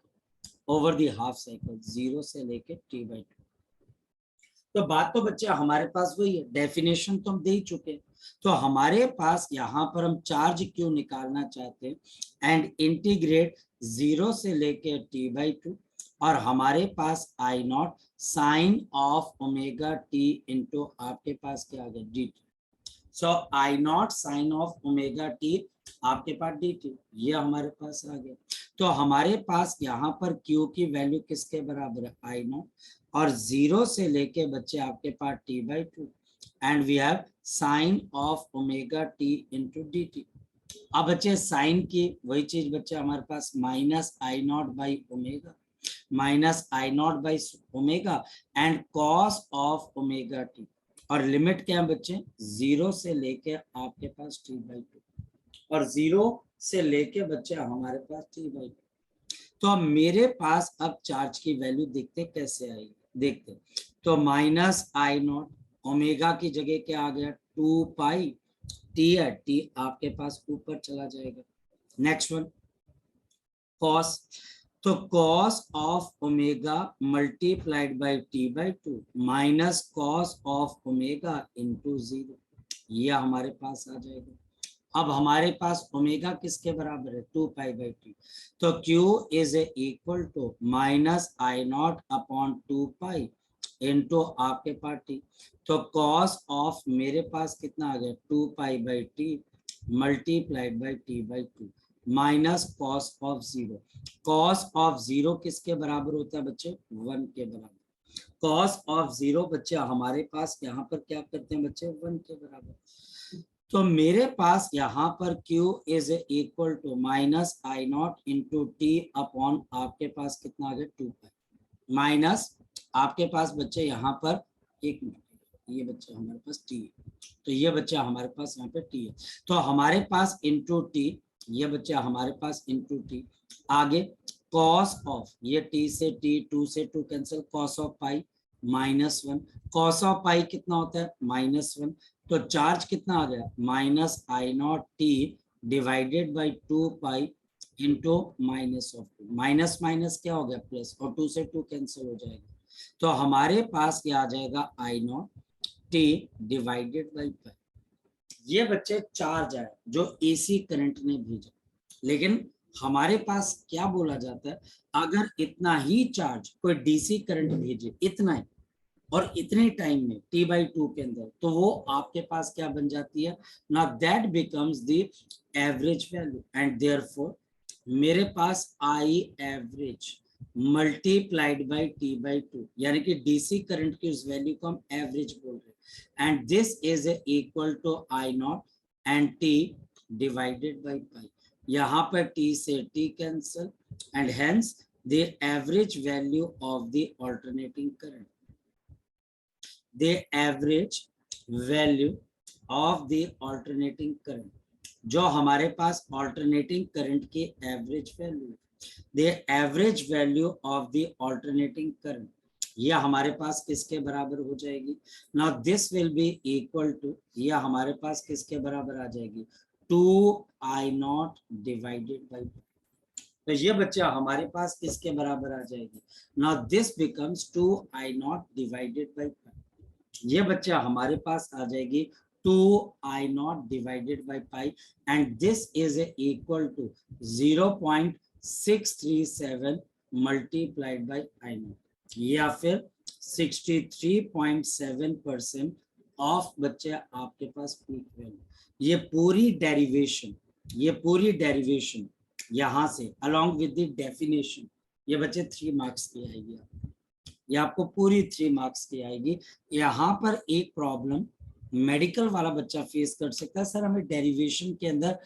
over the half cycle 0 से लेके t/2, तो बात तो बच्चे हमारे पास वही है, डेफिनेशन तो हम दे ही चुके हैं, तो हमारे पास यहाँ पर हम चार्ज क्यों निकालना चाहते हैं एंड इंटीग्रेट 0 से लेके t/2, और हमारे पास I naught sine of omega T into आपके पास क्या आ गया dt, so I naught sine of omega t आपके पास dt, ये हमारे पास आ गया, तो हमारे पास यहाँ पर Q की वैल्यू किसके बराबर है आई नॉट, और 0 से लेके बच्चे आपके पास t/2 and we have sine of omega T into dt, अब बच्चे साइन की वही चीज बच्चे हमारे पास minus I naught by omega, minus I naught by omega and cos of omega t, और लिमिट क्या है बच्चे 0 से लेके आपके पास t/2, और 0 से लेके बच्चे हमारे पास t/2, तो अब मेरे पास अब चार्ज की वैल्यू देखते कैसे आएगी, देखते, तो माइनस आई नॉट ओमेगा की जगह क्या आ गया 2 पाई टी है, टी आपके पास ऊपर चला जाएगा। नेक्स्ट वन कॉस, तो cos of omega multiplied by T by 2 minus cos of omega into 0, ये हमारे पास आ जाएगा। अब हमारे पास ओमेगा किसके बराबर है 2 पाई बाई टी, तो Q is equal to minus I naught upon 2 pi into आपके पास टी, तो कॉस ऑफ मेरे पास कितना आ गया 2 pi by T multiplied by T by 2 minus cos of 0, cos of 0 किसके बराबर होता है बच्चे 1 के बराबर, कॉस ऑफ 0 बच्चे हमारे पास यहाँ पर क्या करते हैं बच्चे 1 के बराबर, तो मेरे पास यहाँ पर Q is equal to minus I naught into T upon आपके पास कितना आ गया 2 पाई माइनस आपके पास बच्चे यहाँ पर एक मिनट, ये बच्चा हमारे पास टी है, तो ये बच्चा हमारे पास यहाँ पे टी है, तो हमारे पास इंटू टी, ये बच्चा हमारे पास इंटू टी, आगे कॉस ऑफ ये टी से टी 2 से 2 cancel, cos of pi -1, cos of pi कितना होता है -1, तो चार्ज कितना आ गया minus I naught t divided by 2 pi into minus of 2, minus minus क्या हो गया प्लस, और 2 से 2 कैंसिल हो जाएगा, तो हमारे पास क्या आ जाएगा I naught t divided by pi, ये बच्चे चार्ज है जो एसी करंट ने भेजा, लेकिन हमारे पास क्या बोला जाता है अगर इतना ही चार्ज कोई डीसी करंट भेजे इतना ही और इतने टाइम में t/2 के अंदर, तो वो आपके पास क्या बन जाती है ना, that becomes the average value and therefore मेरे पास I average multiplied by t/2, यानी कि डीसी करंट की उस वैल्यू को हम एवरेज बोल रहे हैं, and this is equal to I naught and t divided by pi, यहाँ पर t से t cancel and hence the average value of the alternating current, the average value of the alternating current, जो हमारे पास alternating current की average value, the average value of the alternating current, यह हमारे पास किसके बराबर हो जाएगी, now this will be equal to, यह हमारे पास किसके बराबर आ जाएगी 2I0 divided by, तो ये बच्चा हमारे पास किसके बराबर आ जाएगी, now this becomes 2I0 divided by, ये बच्चा हमारे पास आ जाएगी 2I0 divided by pi and this is equal to 0.637 multiplied by I0, या फिर 63.7% ऑफ बच्चे आपके पास पीक वैल्यू, ये पूरी डेरिवेशन यहाँ से अलोंग विद द डेफिनेशन, ये बच्चे 3 मार्क्स की आएगी आपको, ये आपको पूरी 3 मार्क्स की आएगी। यहाँ पर एक प्रॉब्लम मेडिकल वाला बच्चा फेस कर सकता है, सर हमें डेरिवेशन के अंदर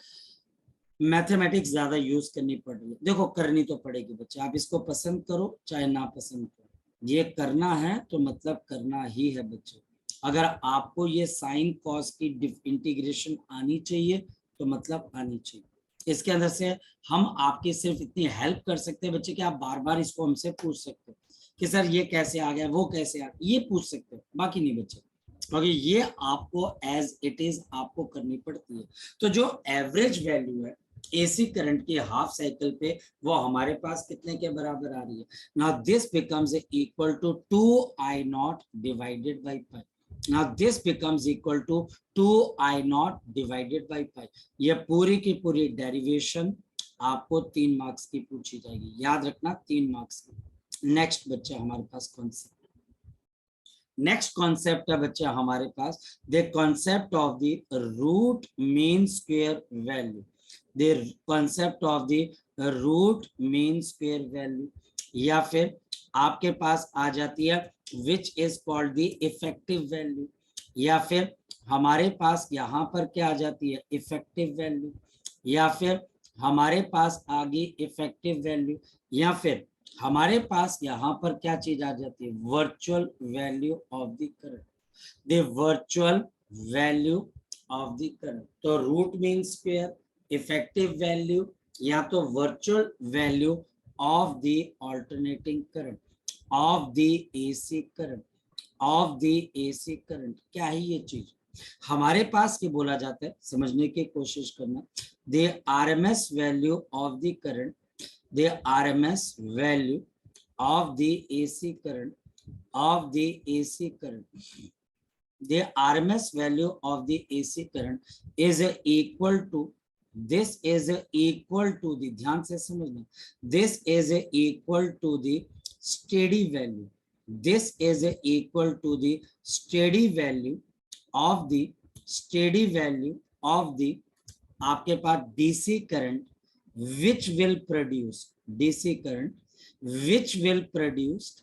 मैथमेटिक्स ज्यादा यूज करनी पड़ रही है, देखो करनी तो पड़ेगी बच्चा, आप इसको पसंद करो चाहे ना पसंद करो, ये करना है तो मतलब करना ही है बच्चे, अगर आपको ये साइन कॉस की इंटीग्रेशन आनी चाहिए तो मतलब आनी चाहिए, इसके अंदर से हम आपकी सिर्फ इतनी हेल्प कर सकते हैं बच्चे कि आप बार बार इसको हमसे पूछ सकते हो कि सर ये कैसे आ गया वो कैसे आ गया, ये पूछ सकते हो, बाकी नहीं बच्चे, क्योंकि ये आपको एज इट इज आपको करनी पड़ती है। तो जो एवरेज वैल्यू है एसी करंट की हाफ साइकिल पे वो हमारे पास कितने के बराबर आ रही है, now this becomes equal to 2I0 divided by pi, now this becomes equal to 2I0 divided by pi, ये पूरी की पूरी डेरिवेशन आपको 3 मार्क्स की पूछी जाएगी, याद रखना 3 मार्क्स की। नेक्स्ट बच्चा हमारे पास कॉन्सेप्ट, नेक्स्ट कॉन्सेप्ट है बच्चा हमारे पास the concept of the root mean square value, the concept of the root mean square value, या फिर आपके पास आ जाती है which is called the effective value, या फिर हमारे पास यहाँ पर क्या आ जाती है इफेक्टिव वैल्यू, या फिर हमारे पास आ गई इफेक्टिव वैल्यू, या फिर हमारे पास यहाँ पर क्या चीज आ जाती है virtual value of the current, the virtual value of the current, तो root mean square, effective value, या तो virtual value of the alternating current of the AC current, of the AC current. क्या है ये चीज? हमारे पास ये बोला जाता है, समझने की कोशिश करना, the RMS value of the current, the RMS value of the AC current, of the AC current, the RMS value of the AC current is equal to, this is equal to the, ध्यान से समझना, this is equal to the steady value, this is equal to the steady value of the, steady value of the, आपके पास DC current which will produce, DC current which will produce,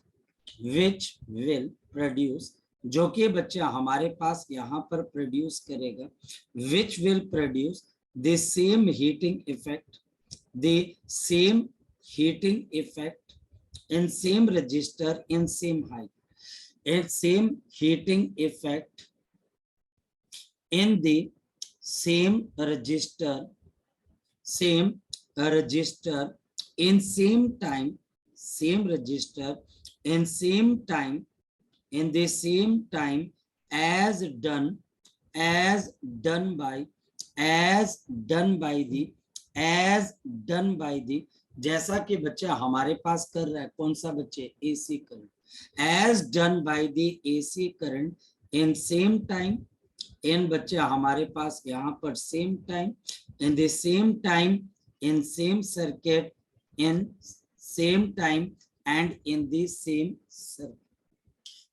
which will produce, जो कि बच्चे हमारे पास यहाँ पर produce करेगा, which will produce the same heating effect, the same heating effect in same resistor in same height, and same heating effect in the same resistor, same resistor in same time, same resistor in same time, in the same time as done by, as done by the, as done by the, जैसा कि बच्चा हमारे पास कर रहा है, कौन सा बच्चे? AC current, as done by the AC current in same time, इन बच्चे हमारे पास यहाँ पर same time, in the same time, in same circuit, in same time and in the same circuit.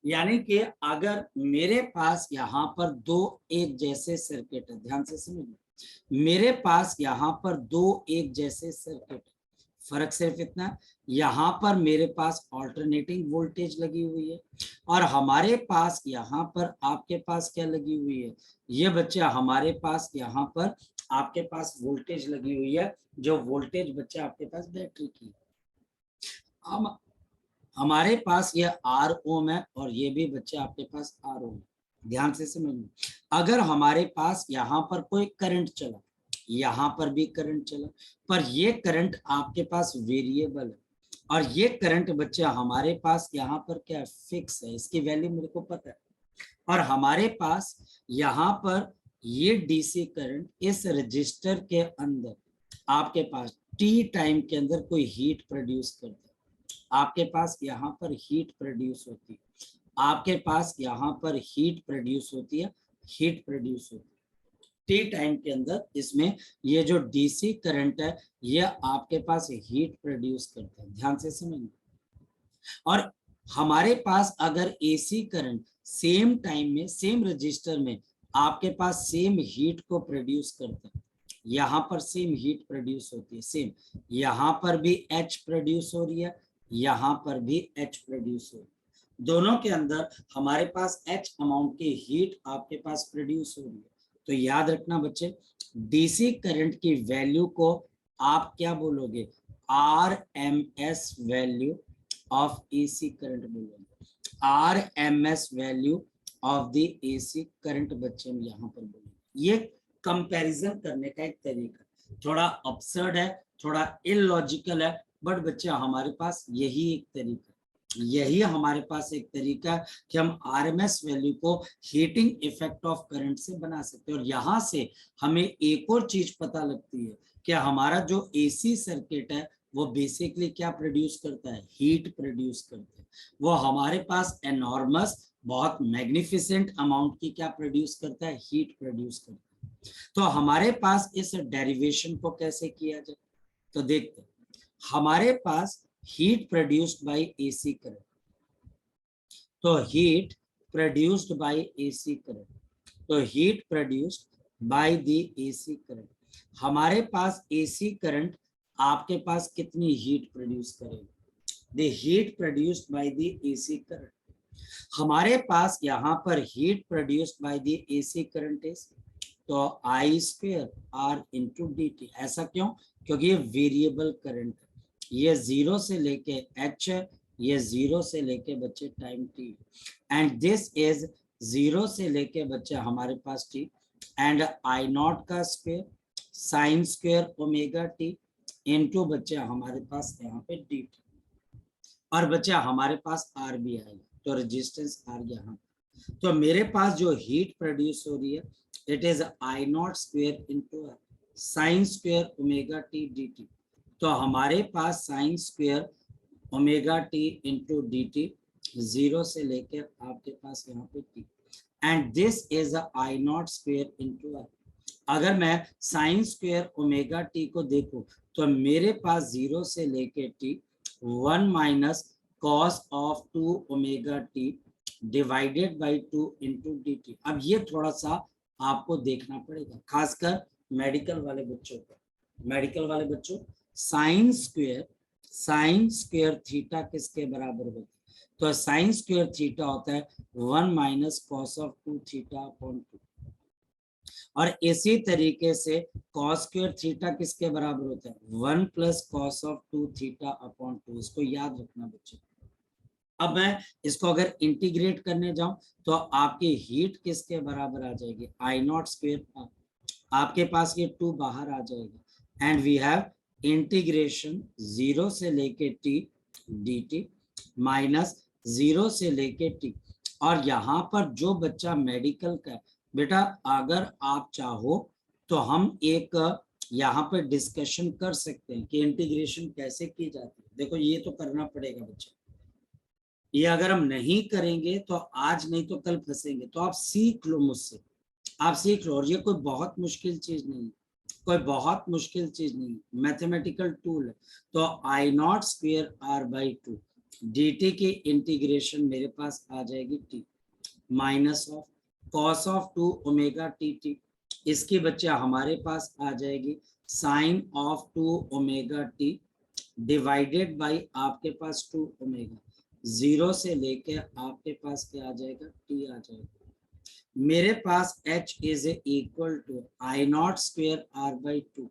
यानी कि अगर मेरे पास यहाँ पर दो एक जैसे सर्किट है, ध्यान से समझिए, मेरे पास यहाँ पर दो एक जैसे सर्किट, फर्क सिर्फ इतना, यहाँ पर मेरे पास ऑल्टरनेटिंग वोल्टेज लगी हुई है और हमारे पास यहाँ पर आपके पास क्या लगी हुई है? ये बच्चा हमारे पास यहाँ पर आपके पास वोल्टेज लगी हुई है, जो वोल्टेज बच्चा आपके पास बैटरी की। हम हमारे पास ये R ओम है और ये भी बच्चे आपके पास R ओम है। ध्यान से समझिए, अगर हमारे पास यहाँ पर कोई करंट चला, यहाँ पर भी करंट चला, पर ये करंट आपके पास वेरिएबल है और ये करंट बच्चे हमारे पास यहाँ पर क्या फिक्स है, इसकी वैल्यू मेरे को पता है, और हमारे पास यहाँ पर ये डीसी करंट इस रजिस्टर के अंदर आपके पास टी टाइम के अंदर कोई हीट प्रोड्यूस करता है, आपके पास यहाँ पर हीट प्रोड्यूस होती है, आपके पास यहाँ पर हीट प्रोड्यूस होती है, हीट प्रोड्यूस होती है टी टाइम के अंदर। इसमें ये जो डीसी करंट है ये आपके पास हीट प्रोड्यूस करता है, ध्यान से समझिए। और हमारे पास अगर एसी करंट सेम टाइम में सेम रजिस्टर में आपके पास सेम हीट को प्रोड्यूस करता है, यहाँ पर सेम हीट प्रोड्यूस होती है, सेम यहाँ पर भी H प्रोड्यूस हो रही है, यहाँ पर भी H प्रोड्यूस हो रही है, दोनों के अंदर हमारे पास H अमाउंट की हीट आपके पास प्रोड्यूस हो रही है। तो याद रखना बच्चे, डीसी करंट की वैल्यू को आप क्या बोलोगे? RMS value of AC current बोलोगे, RMS value of the AC current बच्चे हम यहाँ पर बोलेंगे। ये कंपैरिजन करने का एक तरीका, थोड़ा अपसर्ड है, थोड़ा इलॉजिकल है, बट बच्चे हमारे पास यही एक तरीका, यही हमारे पास एक तरीका कि हम आरएमएस वैल्यू को हीटिंग इफेक्ट ऑफ करंट से बना सकते हैं। और यहाँ से हमें एक और चीज पता लगती है कि हमारा जो एसी सर्किट है वो बेसिकली क्या प्रोड्यूस करता है? हीट प्रोड्यूस करता है। वो हमारे पास एनॉर्मस, बहुत मैग्निफिसेंट अमाउंट की क्या प्रोड्यूस करता है? हीट प्रोड्यूस करता है। तो हमारे पास इस डेरिवेशन को कैसे किया जाए, तो देखते हैं। हमारे पास heat produced by AC current, तो heat produced by AC current, तो heat produced by the AC current. हमारे पास एसी करंट आपके पास कितनी हीट प्रोड्यूस करेगा? The heat produced by the AC current. हमारे पास यहाँ पर heat produced by the AC current is, तो I square R into D t. ऐसा क्यों? क्योंकि ये वेरिएबल करंट है, ये 0 से लेके H है, ये 0 से लेके बच्चे time T, and this is 0 से लेके बच्चे हमारे पास T, एंड I नॉट का square sine square omega T into बच्चे हमारे पास यहाँ पे डी टी, और बच्चे हमारे पास R भी आएगा। तो रेजिस्टेंस आर यहाँ, तो मेरे पास जो हीट प्रोड्यूस हो रही है it is I naught square into sine square omega T D T. तो हमारे पास sine square omega T into D T 0 से लेकर आपके पास यहाँ पे T, and this is I naught square into R. अगर मैं साइन स्क्वेयर ओमेगा टी को देखूं तो मेरे पास 0 से लेके T 1 minus cos of 2 omega T divided by 2 into D T. अब ये थोड़ा सा आपको देखना पड़ेगा, खासकर मेडिकल वाले बच्चों को। मेडिकल वाले बच्चों, साइन स्क्वेयर थीटा किसके बराबर होता है? तो साइन स्क्वेयर थीटा होता है 1 minus cos of 2 theta upon 2, और इसी तरीके से कॉस स्क्वेयर थीटा किसके बराबर होता है? 1 plus cos of 2 theta upon 2। इसको याद रखना बच्चे। अब मैं इसको अगर इंटीग्रेट करने जाऊं तो आपकी हीट किसके बराबर आ जाएगी? आई नॉट स्क्वेयर, आपके पास ये 2 बाहर आ जाएगा, एंड वी हैव इंटीग्रेशन 0 से लेके टी डी टी माइनस 0 से लेके टी। और यहाँ पर जो बच्चा मेडिकल का, बेटा अगर आप चाहो तो हम एक यहाँ पे डिस्कशन कर सकते हैं कि इंटीग्रेशन कैसे की जाती है। देखो ये तो करना पड़ेगा बच्चा, ये अगर हम नहीं करेंगे तो आज नहीं तो कल फंसेंगे। तो आप सीख लो मुझसे, आप सीख लो, और ये कोई बहुत मुश्किल चीज नहीं है, कोई बहुत मुश्किल चीज नहीं है, मैथमेटिकल टूल है। तो I naught square R by 2 D T की इंटीग्रेशन मेरे पास आ जाएगी T minus of cos of 2 omega T T, इसकी बच्चा हमारे पास आ जाएगी sine of 2 omega T divided by आपके पास 2 ओमेगा, 0 से लेके आपके पास क्या आ जाएगा? टी आ जाएगा। मेरे पास h is equal to I naught square R by 2,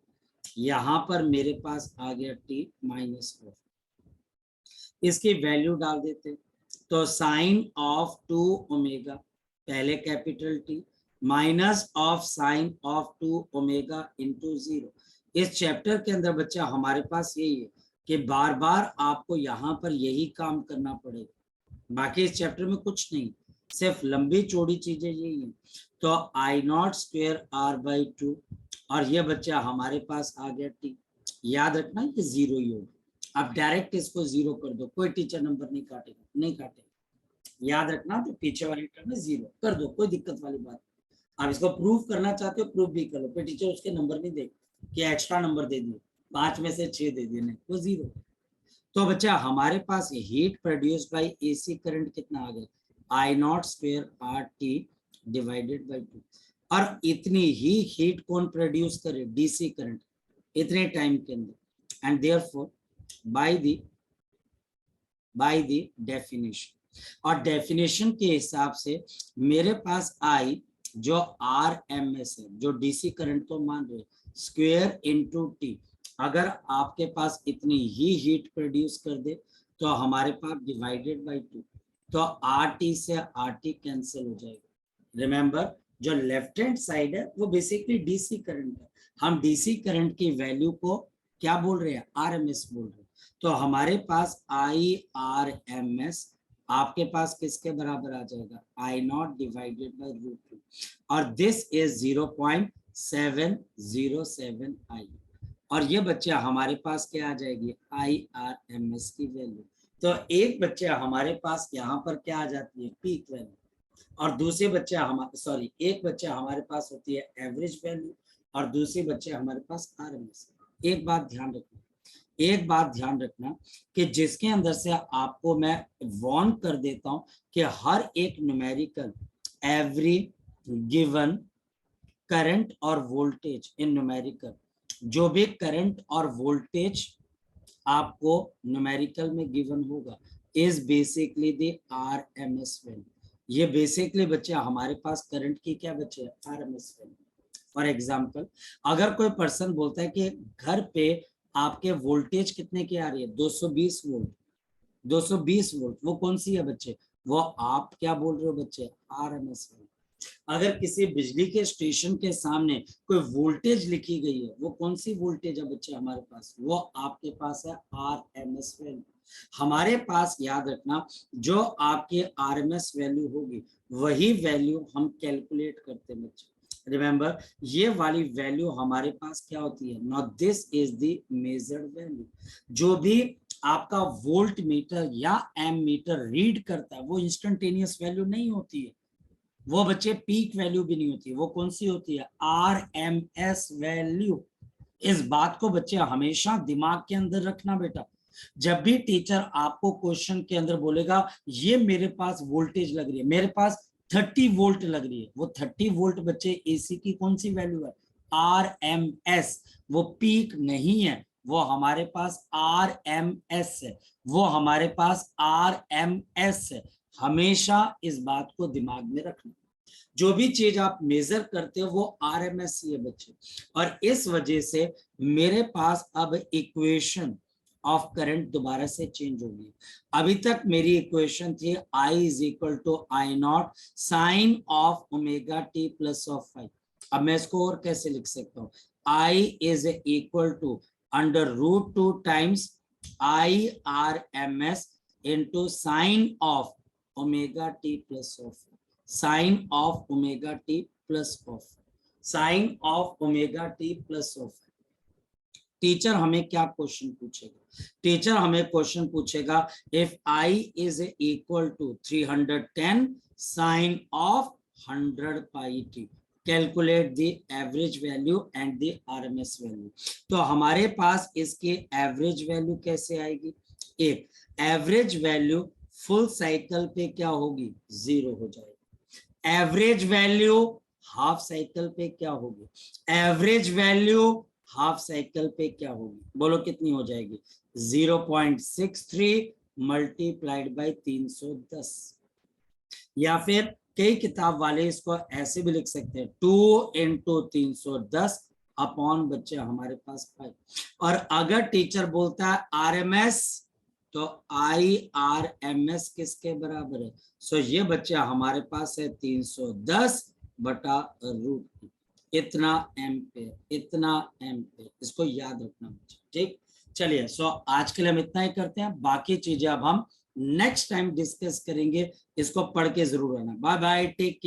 यहाँ पर मेरे पास आ गया t माइनस ऑफ, इसकी वैल्यू डाल देते हैं। तो साइन ऑफ 2 ओमेगा पहले capital T minus of sine of 2 omega into 0। इस चैप्टर के अंदर बच्चा हमारे पास यही है कि बार बार आपको यहाँ पर यही काम करना पड़ेगा, बाकी इस चैप्टर में कुछ नहीं, सिर्फ लंबी चौड़ी चीजें यही हैं। तो I naught square R by 2, और ये बच्चा हमारे पास आ गया टी, याद रखना ये 0 ही होगा। अब डायरेक्ट इसको 0 कर दो, कोई टीचर नंबर नहीं काटेगा, नहीं काटेगा, याद रखना। तो पीछे वाली टर्म में 0 कर दो, कोई दिक्कत वाली बात। आप इसको प्रूव करना चाहते हो प्रूव भी कर लो, कोई टीचर उसके नंबर नहीं देगा कि एक्स्ट्रा नंबर दे दिए, 5 में से 6 दे दिए, नहीं, वो 0। तो बच्चा हमारे पास heat produce by AC current कितना आ गया? I naught square R T divided by 2, और इतनी ही हीट कौन प्रोड्यूस करे? डीसी करंट, इतने टाइम के अंदर। And therefore by the definition, और डेफिनेशन के हिसाब से मेरे पास आई जो आर एम एस है, जो डीसी करंट तो मान रहे, स्क्वेयर इंटू टी, अगर आपके पास इतनी ही हीट प्रोड्यूस कर दे तो हमारे पास डिवाइडेड बाई 2, तो आर टी से आर टी कैंसिल हो जाएगा। रिमेंबर जो लेफ्ट हैंड साइड है वो बेसिकली डीसी करंट है, हम डीसी करंट की वैल्यू को क्या बोल रहे हैं? आरएमएस बोल रहे हैं। तो हमारे पास आई आर एम एस आपके पास किसके बराबर आ जाएगा? I not divided by root 2, और दिस इज 0.707 आई, और ये बच्चा हमारे पास क्या आ जाएगी? आई आर एम एस की वैल्यू। तो एक बच्चा हमारे पास यहाँ पर क्या आ जाती है? पीक वैल्यू, और दूसरे बच्चा हमारे एक बच्चा हमारे पास होती है एवरेज वैल्यू, और दूसरे बच्चे हमारे पास आरएमएस। एक बात ध्यान रखना कि जिसके अंदर से आपको मैं वार्न कर देता हूं कि हर एक न्यूमेरिकल एवरी गिवन करंट और वोल्टेज इन न्यूमेरिकल, जो भी करंट और वोल्टेज आपको न्यूमेरिकल में गिवन होगा is basically the RMS value. ये बेसिकली बच्चे हमारे पास करंट की क्या बच्चे? RMS value. फॉर एग्जांपल अगर कोई पर्सन बोलता है कि घर पे आपके वोल्टेज कितने की आ रही है? 220 वोल्ट, 220 वोल्ट, वो कौन सी है बच्चे? वो आप क्या बोल रहे हो बच्चे? RMS value. अगर किसी बिजली के स्टेशन के सामने कोई वोल्टेज लिखी गई है, वो कौन सी वोल्टेज है बच्चे हमारे पास? वो आपके पास है आरएमएस वैल्यू। हमारे पास याद रखना जो आपकी आरएमएस वैल्यू होगी वही वैल्यू हम कैलकुलेट करते हैं बच्चे। रिमेंबर, ये वाली वैल्यू हमारे पास क्या होती है, not this is the measured value. जो भी आपका वोल्ट मीटर या एम मीटर रीड करता है वो इंस्टेंटेनियस वैल्यू नहीं होती है, वो बच्चे पीक वैल्यू भी नहीं होती है, वो कौन सी होती है, आरएमएस वैल्यू। इस बात को बच्चे हमेशा दिमाग के अंदर रखना बेटा। जब भी टीचर आपको क्वेश्चन के अंदर बोलेगा ये मेरे पास वोल्टेज लग रही है, मेरे पास 30 वोल्ट लग रही है, वो 30 वोल्ट बच्चे एसी की कौन सी वैल्यू है, आरएमएस, वो पीक नहीं है, वो हमारे पास आरएमएस है, वो हमारे पास आरएमएस है। हमेशा इस बात को दिमाग में रखना, जो भी चीज आप मेजर करते हो वो आरएमएस ही है बच्चे। और इस वजह से मेरे पास अब इक्वेशन ऑफ करंट दोबारा से चेंज होगी। अभी तक मेरी इक्वेशन थी I is equal to I naught sine of omega T plus of five. अब मैं इसको और कैसे लिख सकता हूँ, I is equal to under root 2 times I R M S into sine of omega T plus of, sine of omega T plus of, sine of omega T plus of. Teacher हमें क्या question पूछेगा, teacher हमें question पूछेगा if I is equal to 310 sign of 100 pi T, calculate the average value and the RMS value. तो हमारे पास इसकी average value कैसे आएगी, एक एवरेज वैल्यू फुल साइकिल पे क्या होगी, 0 हो जाएगी। एवरेज वैल्यू हाफ साइकिल पे क्या होगी, एवरेज वैल्यू हाफ साइकिल पे क्या होगी, बोलो कितनी हो जाएगी, 0.63 मल्टीप्लाइड बाय 310। या फिर कई किताब वाले इसको ऐसे भी लिख सकते हैं 2 इंटू 310 अपॉन बच्चे हमारे पास 5। और अगर टीचर बोलता है आरएमएस तो IRMS किसके बराबर है, सो ये बच्चे हमारे पास है 310 बटा रूट, इतना एम्पेयर, इतना एम्पेयर, इसको याद रखना बच्चे, ठीक। चलिए, सो आज के लिए हम इतना ही करते हैं, बाकी चीजें अब हम नेक्स्ट टाइम डिस्कस करेंगे, इसको पढ़ के जरूर रहना। Bye bye, take care.